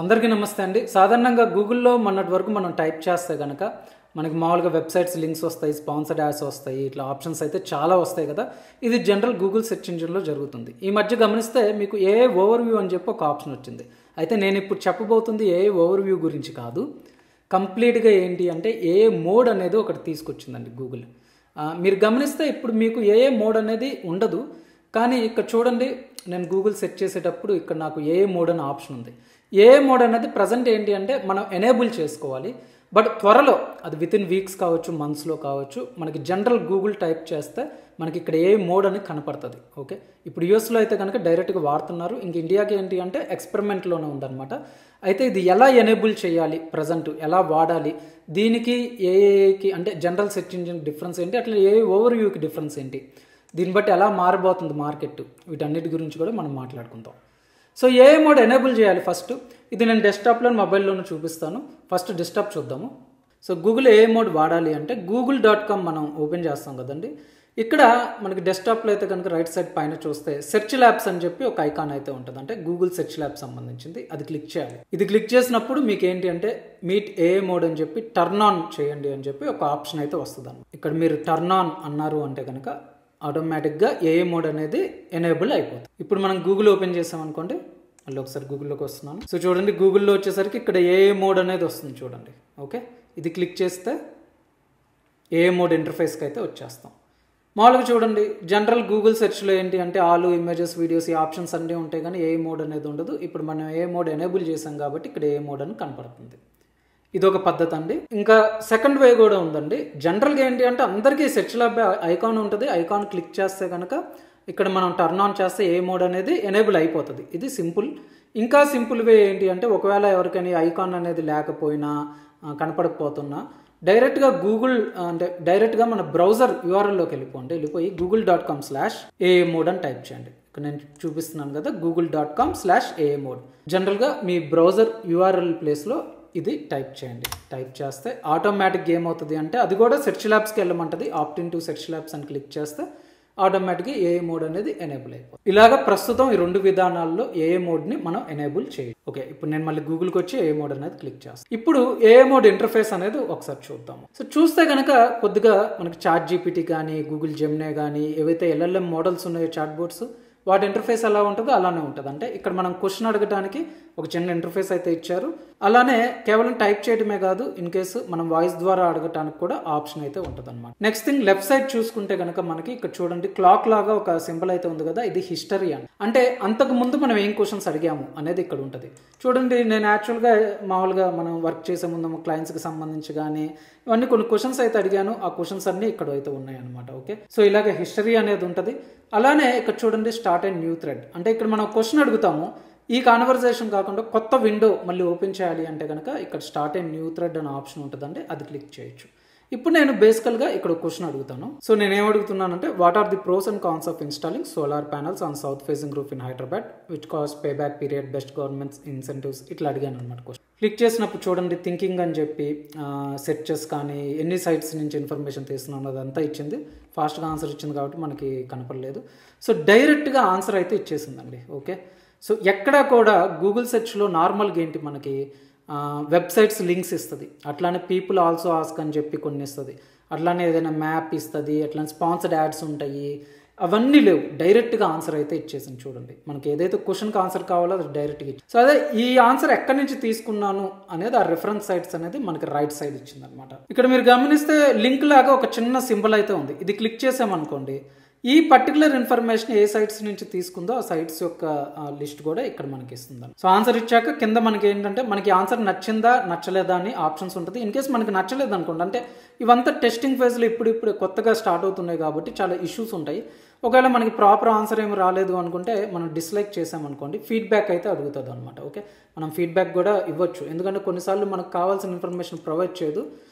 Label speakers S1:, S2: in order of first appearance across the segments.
S1: అందరికీ నమస్తే అండి. సాధారణంగా గూగుల్లో మొన్నటి వరకు మనం టైప్ చేస్తే కనుక మనకి మామూలుగా వెబ్సైట్స్ లింక్స్ వస్తాయి, స్పాన్సర్డ్ యాడ్స్ వస్తాయి, ఇట్లా ఆప్షన్స్ అయితే చాలా వస్తాయి కదా. ఇది జనరల్ గూగుల్ సెర్చ్ ఇంజిన్లో జరుగుతుంది. ఈ మధ్య గమనిస్తే మీకు ఏఐ ఓవర్వ్యూ అని చెప్పి ఒక ఆప్షన్ వచ్చింది. అయితే నేను ఇప్పుడు చెప్పబోతుంది ఏఐ ఓవర్వ్యూ గురించి కాదు, కంప్లీట్గా ఏంటి అంటే ఏఐ మోడ్ అనేది ఒకటి తీసుకొచ్చిందండి గూగుల్. మీరు గమనిస్తే ఇప్పుడు మీకు ఏఐ మోడ్ అనేది ఉండదు, కానీ ఇక్కడ చూడండి, నేను గూగుల్ సెర్చ్ చేసేటప్పుడు ఇక్కడ నాకు ఏఐ మోడ్ అనే ఆప్షన్ ఉంది. ఏఐ మోడ్ అనేది ప్రజెంట్ ఏంటి అంటే మనం ఎనేబుల్ చేసుకోవాలి, బట్ త్వరలో అది వితిన్ వీక్స్ కావచ్చు, మంత్స్లో కావచ్చు, మనకి జనరల్ గూగుల్ టైప్ చేస్తే మనకి ఇక్కడ ఏఐ మోడ్ అని కనపడుతుంది. ఓకే, ఇప్పుడు యూఎస్లో అయితే కనుక డైరెక్ట్గా వాడుతున్నారు, ఇంక ఇండియాకి ఏంటి అంటే ఎక్స్పెరిమెంట్లోనే ఉందన్నమాట. అయితే ఇది ఎలా ఎనేబుల్ చేయాలి, ప్రజెంట్ ఎలా వాడాలి, దీనికి ఏఐకి అంటే జనరల్ సెర్చ్ ఇంజిన్ డిఫరెన్స్ ఏంటి, అట్లా ఏఐ ఓవర్వ్యూకి డిఫరెన్స్ ఏంటి, దీన్ని బట్టి ఎలా మారబోతుంది మార్కెట్, వీటన్నిటి గురించి కూడా మనం మాట్లాడుకుందాం. సో ఏఐ మోడ్ ఎనేబుల్ చేయాలి ఫస్ట్. ఇది నేను డెస్క్టాప్లో మొబైల్లోనూ చూపిస్తాను. ఫస్ట్ డెస్క్టాప్ చూద్దాము. సో గూగుల్ ఏఐ మోడ్ వాడాలి అంటే google.com మనం ఓపెన్ చేస్తాం కదండి. ఇక్కడ మనకి డెస్క్టాప్లో అయితే కనుక రైట్ సైడ్ పైన చూస్తే సెర్చ్ ల్యాబ్స్ అని చెప్పి ఒక ఐకాన్ అయితే ఉంటుంది, అంటే గూగుల్ సెర్చ్ ల్యాబ్ సంబంధించింది. అది క్లిక్ చేయాలి. ఇది క్లిక్ చేసినప్పుడు మీకు ఏంటి అంటే మీట్ ఏఐ మోడ్ అని చెప్పి టర్న్ ఆన్ చేయండి అని చెప్పి ఒక ఆప్షన్ అయితే వస్తుంది. ఇక్కడ మీరు టర్న్ ఆన్ అన్నారు అంటే కనుక ఆటోమేటిక్గా ఏఐ మోడ్ అనేది ఎనేబుల్ అయిపోతుంది. ఇప్పుడు మనం గూగుల్ ఓపెన్ చేసామనుకోండి, మళ్ళీ ఒకసారి గూగుల్లోకి వస్తున్నాను. సో చూడండి, గూగుల్లో వచ్చేసరికి ఇక్కడ ఏఐ మోడ్ అనేది వస్తుంది చూడండి. ఓకే, ఇది క్లిక్ చేస్తే ఏఐ మోడ్ ఇంటర్ఫేస్కి అయితే వచ్చేస్తాం. మామూలుగా చూడండి, జనరల్ గూగుల్ సెర్చ్లో ఏంటి అంటే ఆల్ ఇమేజెస్, వీడియోస్, ఈ ఆప్షన్స్ అన్నీ ఉంటాయి, కానీ ఏఐ మోడ్ అనేది ఉండదు. ఇప్పుడు మనం ఏఐ మోడ్ ఎనేబుల్ చేసాం కాబట్టి ఇక్కడ ఏఐ మోడ్ అని కనపడుతుంది. ఇది ఒక పద్ధతి అండి. ఇంకా సెకండ్ వే కూడా ఉందండి. జనరల్గా ఏంటి అంటే అందరికీ సెర్చ్ ల్యాబ్ ఐకాన్ ఉంటుంది. ఐకాన్ క్లిక్ చేస్తే కనుక ఇక్కడ మనం టర్న్ ఆన్ చేస్తే ఏ మోడ్ అనేది ఎనేబుల్ అయిపోతుంది. ఇది సింపుల్. ఇంకా సింపుల్ వే ఏంటి అంటే ఒకవేళ ఎవరికైనా ఐకాన్ అనేది లేకపోయినా, కనపడకపోతున్నా, డైరెక్ట్గా గూగుల్ అంటే డైరెక్ట్గా మన బ్రౌజర్ యూఆర్ఎల్లోకి వెళ్ళిపోయి google.com/AI mode అని టైప్ చేయండి. ఇక్కడ నేను చూపిస్తున్నాను కదా, google.com/AI mode. జనరల్గా మీ బ్రౌజర్ యూఆర్ఎల్ ప్లేస్లో ఇది టైప్ చేయండి. టైప్ చేస్తే ఆటోమేటిక్ ఏమవుతుంది అంటే అది కూడా సెర్చ్ ల్యాబ్స్కి వెళ్ళమంటుంది. Opt in to search labs అని క్లిక్ చేస్తే ఆటోమేటిక్గా ఏఐ మోడ్ అనేది ఎనేబుల్ అయిపోతుంది. ఇలాగ ప్రస్తుతం ఈ రెండు విధానాల్లో ఏఐ మోడ్ని మనం ఎనేబుల్ చేయాలి. ఓకే, ఇప్పుడు నేను మళ్ళీ గూగుల్కి వచ్చి ఏఐ మోడ్ అనేది క్లిక్ చేస్తాను. ఇప్పుడు ఏఐ మోడ్ ఇంటర్ఫేస్ అనేది ఒకసారి చూద్దాము. సో చూస్తే కనుక కొద్దిగా మనకి చాట్ జీపీటీ కానీ, గూగుల్ జెమినీ కానీ, ఏవైతే ఎల్ఎల్ఎం మోడల్స్ ఉన్నాయో చాట్ బోట్స్, వాటి ఇంటర్ఫేస్ ఎలా ఉంటుందో అలానే ఉంటుంది. అంటే ఇక్కడ మనం క్వశ్చన్ అడగడానికి ఒక చిన్న ఇంటర్ఫేస్ అయితే ఇచ్చారు. అలానే కేవలం టైప్ చేయడమే కాదు, ఇన్ కేసు మనం వాయిస్ ద్వారా అడగటానికి కూడా ఆప్షన్ అయితే ఉంటుంది అనమాట. నెక్స్ట్ థింగ్, లెఫ్ట్ సైడ్ చూసుకుంటే కనుక మనకి ఇక్కడ చూడండి క్లాక్ లాగా ఒక సింబల్ అయితే ఉంది కదా, ఇది హిస్టరీ అంటే అంతకు ముందు మనం ఏం క్వశ్చన్స్ అడిగాము అనేది ఇక్కడ ఉంటుంది. చూడండి, నేను యాక్చువల్గా మామూలుగా మనం వర్క్ చేసే ముందు క్లయింట్స్కి సంబంధించి కానీ ఇవన్నీ కొన్ని క్వశ్చన్స్ అయితే అడిగాను. ఆ క్వశ్చన్స్ అన్నీ ఇక్కడ అయితే ఉన్నాయి అనమాట. ఓకే, సో ఇలాగే హిస్టరీ అనేది ఉంటుంది. అలానే ఇక్కడ చూడండి స్టార్ట్ అండ్ న్యూ థ్రెడ్, అంటే ఇక్కడ మనం క్వశ్చన్ అడుగుతాము, ఈ కాన్వర్సేషన్ కాకుండా కొత్త విండో మళ్ళీ ఓపెన్ చేయాలి అంటే కనుక ఇక్కడ స్టార్ట్ అండ్ న్యూ థ్రెడ్ అనే ఆప్షన్ ఉంటుందండి, అది క్లిక్ చేయొచ్చు. ఇప్పుడు నేను బేసికల్గా ఇక్కడ క్వశ్చన్ అడుగుతాను. సో నేను ఏమడుగుతున్నానంటే what are the pros and cons of installing solar panels on south facing roof in Hyderabad which cost pay back period, best governments incentives, ఇట్లా అడిగాను అనమాట క్వశ్చన్. క్లిక్ చేసినప్పుడు చూడండి థింకింగ్ అని చెప్పి సెర్చెస్ కానీ ఎన్ని సైట్స్ నుంచి ఇన్ఫర్మేషన్ తీసుకున్నాను అదంతా ఇచ్చింది. ఫాస్ట్గా ఆన్సర్ ఇచ్చింది కాబట్టి మనకి కనపడలేదు. సో డైరెక్ట్గా ఆన్సర్ అయితే ఇచ్చేసిందండి. ఓకే, సో ఎక్కడా కూడా గూగుల్ సెర్చ్లో నార్మల్గా ఏంటి మనకి వెబ్సైట్స్ లింక్స్ ఇస్తుంది, అట్లానే పీపుల్ ఆల్సో ఆస్క్ అని చెప్పి కొన్ని ఇస్తుంది, అట్లానే ఏదైనా మ్యాప్ ఇస్తుంది, అట్లానే స్పాన్సర్డ్ యాడ్స్ ఉంటాయి, అవన్నీ లేవు. డైరెక్ట్గా ఆన్సర్ అయితే ఇచ్చేసింది. చూడండి, మనకి ఏదైతే క్వశ్చన్కి ఆన్సర్ కావాలో అది డైరెక్ట్గా ఇచ్చింది. సో అదే ఈ ఆన్సర్ ఎక్కడి నుంచి తీసుకున్నాను అనేది ఆ రిఫరెన్స్ సైట్స్ అనేది మనకి రైట్ సైడ్ ఇచ్చింది అనమాట. ఇక్కడ మీరు గమనిస్తే లింక్ లాగా ఒక చిన్న సింబల్ అయితే ఉంది. ఇది క్లిక్ చేసామనుకోండి, ఈ పర్టికులర్ ఇన్ఫర్మేషన్ ఏ సైట్స్ నుంచి తీసుకుందో ఆ సైట్స్ యొక్క లిస్ట్ కూడా ఇక్కడ మనకి ఇస్తుంది. సో ఆన్సర్ ఇచ్చాక కింద మనకి ఏంటంటే మనకి ఆన్సర్ నచ్చిందా నచ్చలేదా అని ఆప్షన్స్ ఉంటుంది. ఇన్ కేసు మనకి నచ్చలేదు అనుకోండి, అంటే ఇవంతా టెస్టింగ్ ఫేజ్లో ఇప్పుడు కొత్తగా స్టార్ట్ అవుతున్నాయి కాబట్టి చాలా ఇష్యూస్ ఉంటాయి. ఒకవేళ మనకి ప్రాపర్ ఆన్సర్ ఏమి రాలేదు అనుకుంటే మనం డిస్లైక్ చేసామనుకోండి, ఫీడ్బ్యాక్ అయితే అడుగుతుంది అనమాట. ఓకే, మనం ఫీడ్బ్యాక్ కూడా ఇవ్వచ్చు, ఎందుకంటే కొన్నిసార్లు మనకు కావాల్సిన ఇన్ఫర్మేషన్ ప్రొవైడ్ చేయదు,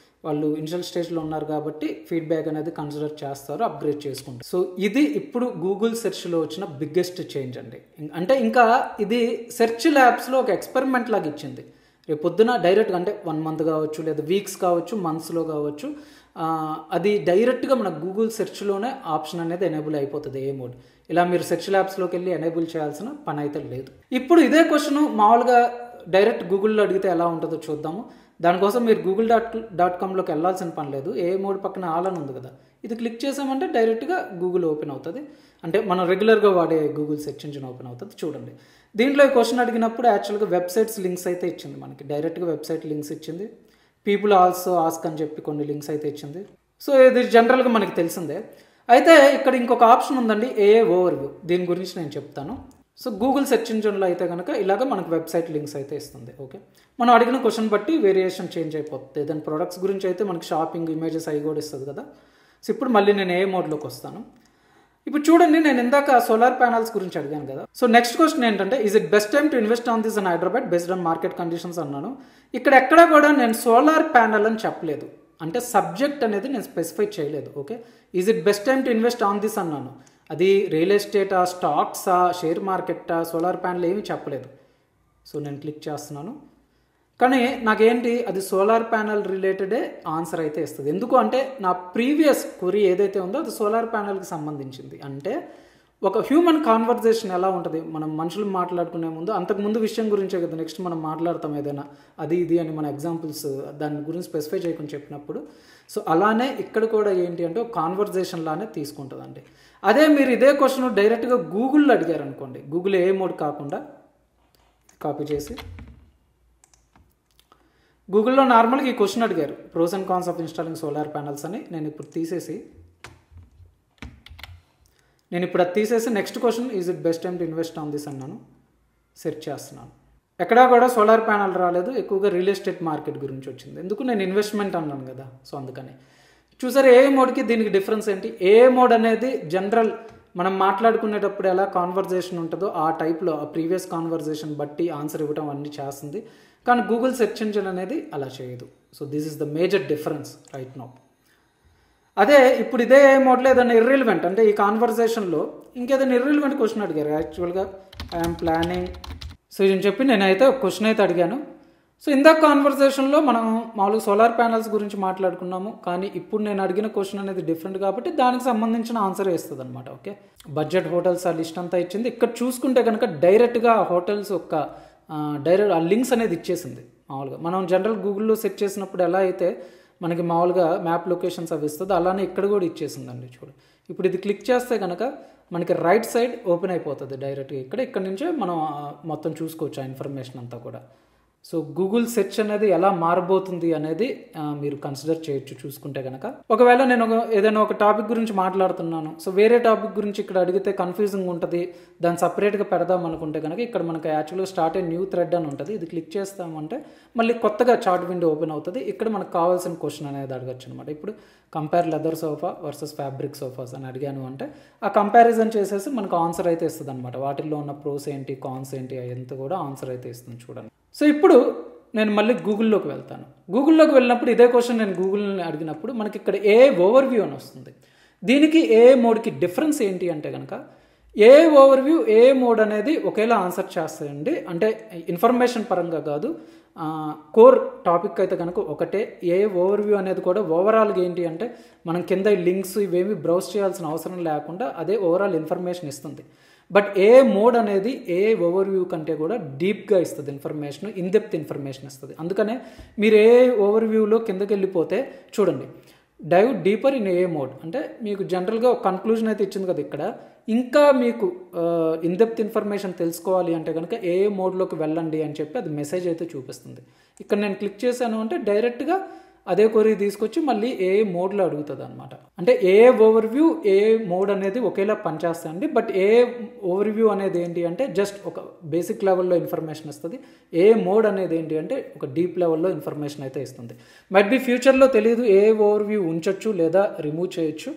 S1: వాళ్ళు ఇనిషియల్ స్టేజ్లో ఉన్నారు కాబట్టి ఫీడ్బ్యాక్ అనేది కన్సిడర్ చేస్తారు, అప్గ్రేడ్ చేసుకుంటారు. సో ఇది ఇప్పుడు గూగుల్ సెర్చ్లో వచ్చిన బిగ్గెస్ట్ చేంజ్ అండి. అంటే ఇంకా ఇది సెర్చ్ ల్యాబ్స్లో ఒక ఎక్స్పెరిమెంట్ లాగా ఇచ్చింది. రేపు పొద్దున డైరెక్ట్గా అంటే 1 month కావచ్చు, లేదా వీక్స్ కావచ్చు, మంత్స్లో కావచ్చు, అది డైరెక్ట్గా మన గూగుల్ సెర్చ్లోనే ఆప్షన్ అనేది ఎనేబుల్ అయిపోతుంది ఏ మోడ్. ఇలా మీరు సెర్చ్ ల్యాబ్స్లోకి వెళ్ళి ఎనేబుల్ చేయాల్సిన పని అయితే లేదు. ఇప్పుడు ఇదే క్వశ్చన్ మామూలుగా డైరెక్ట్ గూగుల్లో అడిగితే ఎలా ఉంటుందో చూద్దాము. దానికోసం మీరు google.com వెళ్ళాల్సిన పని లేదు. ఏ మోడ్ పక్కన ఆల్ అని ఉంది కదా, ఇది క్లిక్ చేసామంటే డైరెక్ట్గా గూగుల్ ఓపెన్ అవుతుంది. అంటే మనం రెగ్యులర్గా వాడే గూగుల్ సెర్చ్ ఇంజిన్ ఓపెన్ అవుతుంది. చూడండి, దీంట్లో ఈ క్వశ్చన్ అడిగినప్పుడు యాక్చువల్గా వెబ్సైట్స్ లింక్స్ అయితే ఇచ్చింది, మనకి డైరెక్ట్గా వెబ్సైట్ లింక్స్ ఇచ్చింది. పీపుల్ ఆల్సో ఆస్క్ అని చెప్పి కొన్ని లింక్స్ అయితే ఇచ్చింది. సో ఇది జనరల్గా మనకి తెలిసిందే. అయితే ఇక్కడ ఇంకొక ఆప్షన్ ఉందండి, ఓవర్వ్యూ. దీని గురించి నేను చెప్తాను. సో గూగుల్ సెర్చ్ ఇంజిన్లో అయితే కనుక ఇలాగ మనకు వెబ్సైట్ లింక్స్ అయితే ఇస్తుంది. ఓకే, మనం అడిగిన క్వశ్చన్ బట్టి వేరియేషన్ చేంజ్ అయిపోతుంది. దాని ప్రొడక్ట్స్ గురించి అయితే మనకి షాపింగ్ ఇమేజెస్ అవి కూడా ఇస్తుంది కదా. సో ఇప్పుడు మళ్ళీ నేను మోడ్లోకి వస్తాను. ఇప్పుడు చూడండి, నేను ఇందాక సోలార్ ప్యానల్స్ గురించి అడిగాను కదా. సో నెక్స్ట్ క్వశ్చన్ ఏంటంటే, is it best time to invest on this in Hyderabad based on market conditions అన్నాను. ఇక్కడ ఎక్కడ కూడా నేను సోలార్ ప్యానల్ అని చెప్పలేదు, అంటే సబ్జెక్ట్ అనేది నేను స్పెసిఫై చేయలేదు. Okay, is it best time to invest on this అన్నాను. అది రియల్ ఎస్టేటా, స్టాక్సా, షేర్ మార్కెట్టా, సోలార్ ప్యానల్ ఏమీ చెప్పలేదు. సో నేను క్లిక్ చేస్తున్నాను, కానీ నాకేంటి అది సోలార్ ప్యానల్ రిలేటెడే ఆన్సర్ అయితే ఇస్తుంది. ఎందుకు అంటే నా ప్రీవియస్ క్వరీ ఏదైతే ఉందో అది సోలార్ ప్యానల్కి సంబంధించింది. అంటే ఒక హ్యూమన్ కాన్వర్జేషన్ ఎలా ఉంటుంది, మనం మనుషులు మాట్లాడుకునే ముందు అంతకుముందు విషయం గురించే కదా నెక్స్ట్ మనం మాట్లాడతాం, ఏదైనా అది ఇది అని మన ఎగ్జాంపుల్స్ దాని గురించి స్పెసిఫై చేయకుండా చెప్పినప్పుడు. సో అలానే ఇక్కడ కూడా ఏంటి అంటే ఒక కాన్వర్జేషన్ లానే తీసుకుంటుందండి. అదే మీరు ఇదే క్వశ్చన్ డైరెక్ట్గా గూగుల్లో అడిగారు అనుకోండి, గూగుల్ ఏ మోడ్ కాకుండా కాపీ చేసి గూగుల్లో నార్మల్గా ఈ క్వశ్చన్ అడిగారు, pros and cons of installing solar panels అని. నేను ఇప్పుడు అది తీసేసి next question, is it best time to invest on this అన్నాను. సెర్చ్ చేస్తున్నాను, ఎక్కడా కూడా సోలార్ ప్యానల్ రాలేదు, ఎక్కువగా రియల్ ఎస్టేట్ మార్కెట్ గురించి వచ్చింది. ఎందుకు, నేను ఇన్వెస్ట్మెంట్ అన్నాను కదా. సో అందుకని చూసారు ఏ మోడ్కి దీనికి డిఫరెన్స్ ఏంటి. ఏ మోడ్ అనేది జనరల్ మనం మాట్లాడుకునేటప్పుడు ఎలా కాన్వర్జేషన్ ఉంటుందో ఆ టైప్లో ఆ ప్రీవియస్ కాన్వర్జేషన్ బట్టి ఆన్సర్ ఇవ్వడం అన్నీ చేస్తుంది. కానీ గూగుల్ సెర్చ్ ఇంజిన్ అనేది అలా చేయదు. So this is the major difference right now. అదే ఇప్పుడు ఇదే మోడ్లో ఏదైనా ఇర్రిలవెంట్ అంటే ఈ కాన్వర్జేషన్లో ఇంకేదైనా ఇర్రిలవెంట్ క్వశ్చన్ అడిగారు. యాక్చువల్గా ఐఎమ్ ప్లానింగ్ సో ఇది చెప్పి నేనైతే ఒక క్వశ్చన్ అయితే అడిగాను. సో ఇందాక కాన్వర్జేషన్లో మనం మామూలుగా సోలార్ ప్యానల్స్ గురించి మాట్లాడుకున్నాము, కానీ ఇప్పుడు నేను అడిగిన క్వశ్చన్ అనేది డిఫరెంట్ కాబట్టి దానికి సంబంధించిన ఆన్సర్ వేస్తుంది అనమాట. ఓకే, బడ్జెట్ హోటల్స్ ఆ లిస్ట్ అంతా ఇచ్చింది. ఇక్కడ చూసుకుంటే కనుక డైరెక్ట్గా హోటల్స్ యొక్క డైరెక్ట్ ఆ లింక్స్ అనేది ఇచ్చేసింది. మామూలుగా మనం జనరల్ గూగుల్లో సెర్చ్ చేసినప్పుడు ఎలా అయితే మనకి మామూలుగా మ్యాప్ లొకేషన్స్ అవి ఇస్తుంది, అలానే ఇక్కడ కూడా ఇచ్చేసిందండి. చూడు, ఇప్పుడు ఇది క్లిక్ చేస్తే కనుక మనకి రైట్ సైడ్ ఓపెన్ అయిపోతుంది డైరెక్ట్గా. ఇక్కడ నుంచే మనం మొత్తం చూసుకోవచ్చు ఆ ఇన్ఫర్మేషన్ అంతా కూడా. సో గూగుల్ సెర్చ్ అనేది ఎలా మారబోతుంది అనేది మీరు కన్సిడర్ చేయొచ్చు చూసుకుంటే కనుక. ఒకవేళ నేను ఏదైనా ఒక టాపిక్ గురించి మాట్లాడుతున్నాను, సో వేరే టాపిక్ గురించి ఇక్కడ అడిగితే కన్ఫ్యూజింగ్ ఉంటుంది, దాన్ని సపరేట్గా పెడదాం అనుకుంటే కనుక ఇక్కడ మనకి యాక్చువల్గా స్టార్ట్ ఏ న్యూ థ్రెడ్ అని ఉంటుంది. ఇది క్లిక్ చేస్తామంటే మళ్ళీ కొత్తగా చార్ట్ విండో ఓపెన్ అవుతుంది. ఇక్కడ మనకు కావాల్సిన క్వశ్చన్ అనేది అడగచ్చు అనమాట. ఇప్పుడు compare leather sofa versus fabric sofas అని అడిగాను అంటే ఆ కంపారిజన్ చేసేసి మనకు ఆన్సర్ అయితే ఇస్తుంది అనమాట. వాటిల్లో ఉన్న ప్రోస్ ఏంటి, కాన్స్ ఏంటి అదంతా కూడా ఆన్సర్ అయితే ఇస్తుంది చూడండి. సో ఇప్పుడు నేను మళ్ళీ గూగుల్లోకి వెళ్తాను. గూగుల్లోకి వెళ్ళినప్పుడు ఇదే క్వశ్చన్ నేను గూగుల్ని అడిగినప్పుడు మనకి ఇక్కడ ఏ ఓవర్వ్యూ అని వస్తుంది. దీనికి ఏ మోడ్కి డిఫరెన్స్ ఏంటి అంటే కనుక ఏ ఓవర్వ్యూ ఏ మోడ్ అనేది ఒకేలా ఆన్సర్ చేస్తాయండి. అంటే ఇన్ఫర్మేషన్ పరంగా కాదు, కోర్ టాపిక్ అయితే కనుక ఒకటే. ఏ ఓవర్వ్యూ అనేది కూడా ఓవరాల్గా ఏంటి అంటే మనం కింద లింక్స్ ఇవేమి బ్రౌజ్ చేయాల్సిన అవసరం లేకుండా అదే ఓవరాల్ ఇన్ఫర్మేషన్ ఇస్తుంది. బట్ ఏ మోడ్ అనేది ఏ ఓవర్వ్యూ కంటే కూడా డీప్గా ఇస్తుంది ఇన్ఫర్మేషన్, ఇన్డెప్త్ ఇన్ఫర్మేషన్ ఇస్తుంది. అందుకనే మీరు ఏ ఓవర్వ్యూలో కిందకి వెళ్ళిపోతే చూడండి, dive deeper in AI mode అంటే మీకు జనరల్గా ఒక కన్క్లూజన్ అయితే ఇచ్చింది కదా. ఇక్కడ ఇంకా మీకు ఇన్డెప్త్ ఇన్ఫర్మేషన్ తెలుసుకోవాలి అంటే కనుక ఏ మోడ్లోకి వెళ్ళండి అని చెప్పి అది మెసేజ్ అయితే చూపిస్తుంది. ఇక్కడ నేను క్లిక్ చేశాను అంటే డైరెక్ట్గా అదే క్వరీ తీసుకొచ్చి మళ్ళీ ఏ మోడ్లో అడుగుతుంది అనమాట. అంటే ఏ ఓవర్వ్యూ ఏ మోడ్ అనేది ఒకేలా పనిచేస్తాయండి. బట్ ఏ ఓవర్వ్యూ అనేది ఏంటి అంటే జస్ట్ ఒక బేసిక్ లెవెల్లో ఇన్ఫర్మేషన్ ఇస్తుంది. ఏ మోడ్ అనేది ఏంటి అంటే ఒక డీప్ లెవెల్లో ఇన్ఫర్మేషన్ అయితే ఇస్తుంది. మైట్ బి ఫ్యూచర్లో తెలియదు ఏ ఓవర్వ్యూ ఉంచొచ్చు లేదా రిమూవ్ చేయొచ్చు.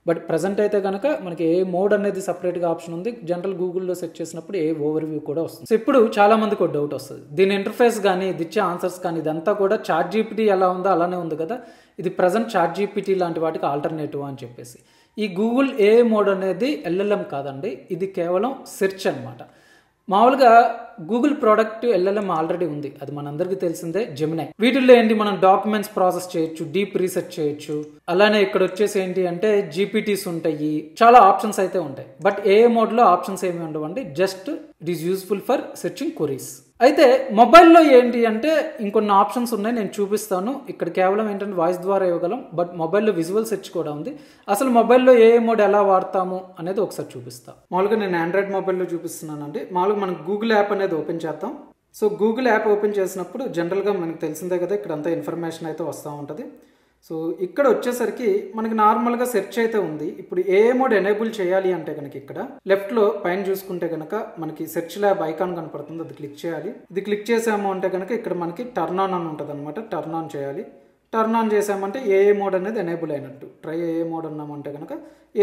S1: బట్ ప్రజెంట్ అయితే కనుక మనకి ఏ మోడ్ అనేది సపరేట్గా ఆప్షన్ ఉంది. జనరల్ గూగుల్లో సెర్చ్ చేసినప్పుడు ఏ ఓవర్వ్యూ కూడా వస్తుంది. సో ఇప్పుడు చాలా మందికి ఒక డౌట్ వస్తుంది, దీని ఇంటర్ఫేస్ కానీ ఇది ఇచ్చే ఆన్సర్స్ కానీ ఇదంతా కూడా చాట్ జీపీటీ ఎలా ఉందో అలానే ఉంది కదా, ఇది ప్రజెంట్ చాట్ జీపీటీ లాంటి వాటికి ఆల్టర్నేటివ్ అని చెప్పేసి. ఈ గూగుల్ ఏ మోడ్ అనేది ఎల్ఎల్ఎం కాదండి, ఇది కేవలం సెర్చ్ అనమాట. మామూలుగా గూగుల్ ప్రోడక్ట్ ఎల్ఎల్ఎం ఆల్రెడీ ఉంది, అది మనందరికీ తెలిసిందే, జెమినై. వీటిల్లో ఏంటి మనం డాక్యుమెంట్స్ ప్రాసెస్ చేయొచ్చు, డీప్ రీసెర్చ్ చేయొచ్చు. అలానే ఇక్కడ వచ్చేసి ఏంటి అంటే జీపీటీస్ ఉంటాయి, చాలా ఆప్షన్స్ అయితే ఉంటాయి. బట్ ఏ మోడ్లో ఆప్షన్స్ ఏమి ఉండవండి, just it is useful for searching queries. అయితే మొబైల్లో ఏంటి అంటే ఇంకొన్ని ఆప్షన్స్ ఉన్నాయి, నేను చూపిస్తాను. ఇక్కడ కేవలం ఏంటంటే వాయిస్ ద్వారా ఇవ్వగలం, బట్ మొబైల్లో విజువల్ సెర్చ్ కూడా ఉంది. అసలు మొబైల్లో ఏ మోడ్ ఎలా వాడతాము అనేది ఒకసారి చూపిస్తాను. మామూలుగా నేను ఆండ్రాయిడ్ మొబైల్లో చూపిస్తున్నానండి. మామూలుగా మనం గూగుల్ యాప్ అనేది ఓపెన్ చేద్దాం. సో గూగుల్ యాప్ ఓపెన్ చేసినప్పుడు జనరల్గా మనకు తెలిసిందే కదా, ఇక్కడ అంతా ఇన్ఫర్మేషన్ అయితే వస్తూ ఉంటుంది. సో ఇక్కడ వచ్చేసరికి మనకి నార్మల్గా సెర్చ్ అయితే ఉంది. ఇప్పుడు ఏ మోడ్ ఎనేబుల్ చేయాలి అంటే కనుక ఇక్కడ లెఫ్ట్లో పైన చూసుకుంటే కనుక మనకి సెర్చ్ ల్యాబ్ ఐకాన్ కనపడుతుంది, అది క్లిక్ చేయాలి. ఇది క్లిక్ చేసాము అంటే కనుక ఇక్కడ మనకి టర్న్ ఆన్ అని ఉంటుంది అనమాట. టర్న్ ఆన్ చేయాలి. టర్న్ ఆన్ చేసామంటే ఏ మోడ్ అనేది ఎనేబుల్ అయినట్టు. ట్రై ఏ మోడ్ అన్నామంటే కనుక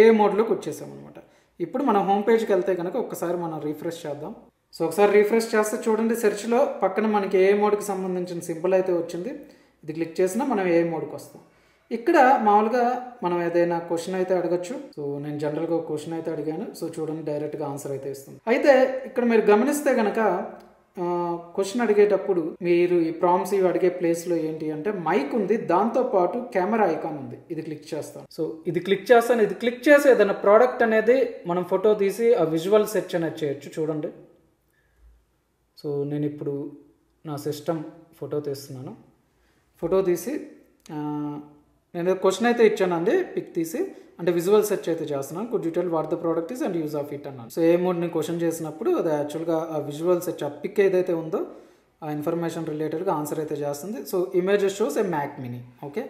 S1: ఏ మోడ్లోకి వచ్చేసామన్నమాట. ఇప్పుడు మనం హోమ్ పేజ్కి వెళ్తే కనుక ఒక్కసారి మనం రీఫ్రెష్ చేద్దాం. సో ఒకసారి రీఫ్రెష్ చేస్తే చూడండి, సెర్చ్లో పక్కన మనకి ఏ మోడ్కి సంబంధించిన సింబల్ అయితే వచ్చింది. ఇది క్లిక్ చేసినా మనం ఏ మోడ్కి వస్తాం. ఇక్కడ మామూలుగా మనం ఏదైనా క్వశ్చన్ అయితే అడగచ్చు. సో నేను జనరల్గా ఒక క్వశ్చన్ అయితే అడిగాను. సో చూడండి, డైరెక్ట్గా ఆన్సర్ అయితే ఇస్తుంది. అయితే ఇక్కడ మీరు గమనిస్తే కనుక క్వశ్చన్ అడిగేటప్పుడు మీరు ఈ ప్రాంప్ట్స్ ఇవి అడిగే ప్లేస్లో ఏంటి అంటే మైక్ ఉంది, దాంతోపాటు కెమెరా ఐకాన్ ఉంది. ఇది క్లిక్ చేస్తాను. సో ఇది క్లిక్ చేస్తాను. ఇది క్లిక్ చేసి ఏదైనా ప్రోడక్ట్ అనేది మనం ఫోటో తీసి ఆ విజువల్ సెర్చ్ అనేది చేయొచ్చు. చూడండి, సో నేను ఇప్పుడు నా సిస్టమ్ ఫోటో తీస్తున్నాను. ఫోటో తీసి నేను క్వశ్చన్ అయితే ఇచ్చానండి, పిక్ తీసి అంటే విజువల్ సెర్చ్ అయితే చేస్తున్నాను. Could you tell what the product is and use of it అన్నాను. సో ఏ మోడ్ నేను క్వశ్చన్ చేసినప్పుడు అది యాక్చువల్గా ఆ విజువల్ సెర్చ్ ఆ పిక్ ఏదైతే ఉందో ఆ ఇన్ఫర్మేషన్ రిలేటెడ్గా ఆన్సర్ అయితే చేస్తుంది. So images shows a Mac mini. Okay,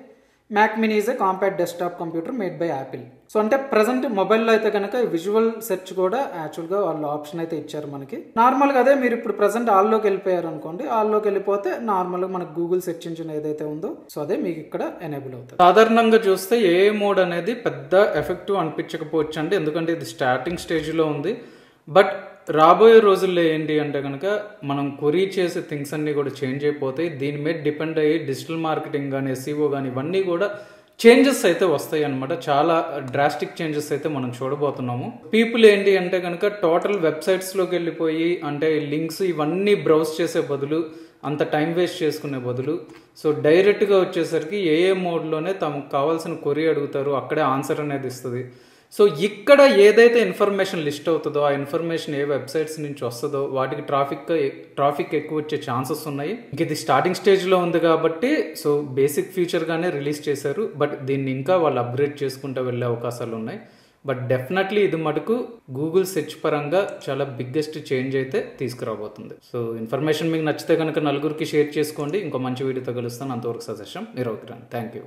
S1: Mac mini is a compact desktop computer made by Apple. సో అంటే ప్రజెంట్ మొబైల్లో అయితే కనుక విజువల్ సెర్చ్ కూడా యాక్చువల్గా వాళ్ళు ఆప్షన్ అయితే ఇచ్చారు మనకి. నార్మల్గా అదే మీరు ఇప్పుడు ప్రజెంట్ ఆల్లోకి వెళ్ళిపోయారు అనుకోండి, ఆల్లోకి వెళ్ళిపోతే నార్మల్గా మనకు గూగుల్ సెర్చ్ ఇంజిన్ ఏదైతే ఉందో సో అదే మీకు ఇక్కడ ఎనేబుల్ అవుతుంది. సాధారణంగా చూస్తే ఏ మోడ్ అనేది పెద్ద ఎఫెక్టివ్ అనిపించకపోవచ్చు అండి, ఎందుకంటే ఇది స్టార్టింగ్ స్టేజ్లో ఉంది. బట్ రాబోయే రోజుల్లో ఏంటి అంటే కనుక మనం కొరీ చేసే థింగ్స్ అన్నీ కూడా చేంజ్ అయిపోతాయి. దీని మీద డిపెండ్ అయ్యి డిజిటల్ మార్కెటింగ్ కానీ ఎస్ఈఓ కానీ ఇవన్నీ కూడా చేంజెస్ అయితే వస్తాయి అనమాట. చాలా డ్రాస్టిక్ చేంజెస్ అయితే మనం చూడబోతున్నాము. పీపుల్ ఏంటి అంటే కనుక టోటల్ వెబ్సైట్స్లోకి వెళ్ళిపోయి అంటే లింక్స్ ఇవన్నీ బ్రౌజ్ చేసే బదులు అంత టైం వేస్ట్ చేసుకునే బదులు సో డైరెక్ట్గా వచ్చేసరికి ఏ మోడ్లోనే తమకు కావాల్సిన కొరీ అడుగుతారు, అక్కడే ఆన్సర్ అనేది ఇస్తుంది. సో ఇక్కడ ఏదైతే ఇన్ఫర్మేషన్ లిస్ట్ అవుతుందో ఆ ఇన్ఫర్మేషన్ ఏ వెబ్సైట్స్ నుంచి వస్తుందో వాటికి ట్రాఫిక్ ఎక్కువ వచ్చే ఛాన్సెస్ ఉన్నాయి. ఇంక ఇది స్టార్టింగ్ స్టేజ్లో ఉంది కాబట్టి సో బేసిక్ ఫీచర్గానే రిలీజ్ చేశారు, బట్ దీన్ని ఇంకా వాళ్ళు అప్గ్రేడ్ చేసుకుంటూ వెళ్ళే అవకాశాలు ఉన్నాయి. బట్ డెఫినెట్లీ ఇది మటుకు గూగుల్ సెర్చ్ పరంగా చాలా బిగ్గెస్ట్ చేంజ్ అయితే తీసుకురాబోతుంది. సో ఇన్ఫర్మేషన్ మీకు నచ్చితే కనుక నలుగురికి షేర్ చేసుకోండి. ఇంకో మంచి వీడియోతో కలుస్తాను. అంతవరకు సజెషన్ మీరు అవుతారు. Thank you.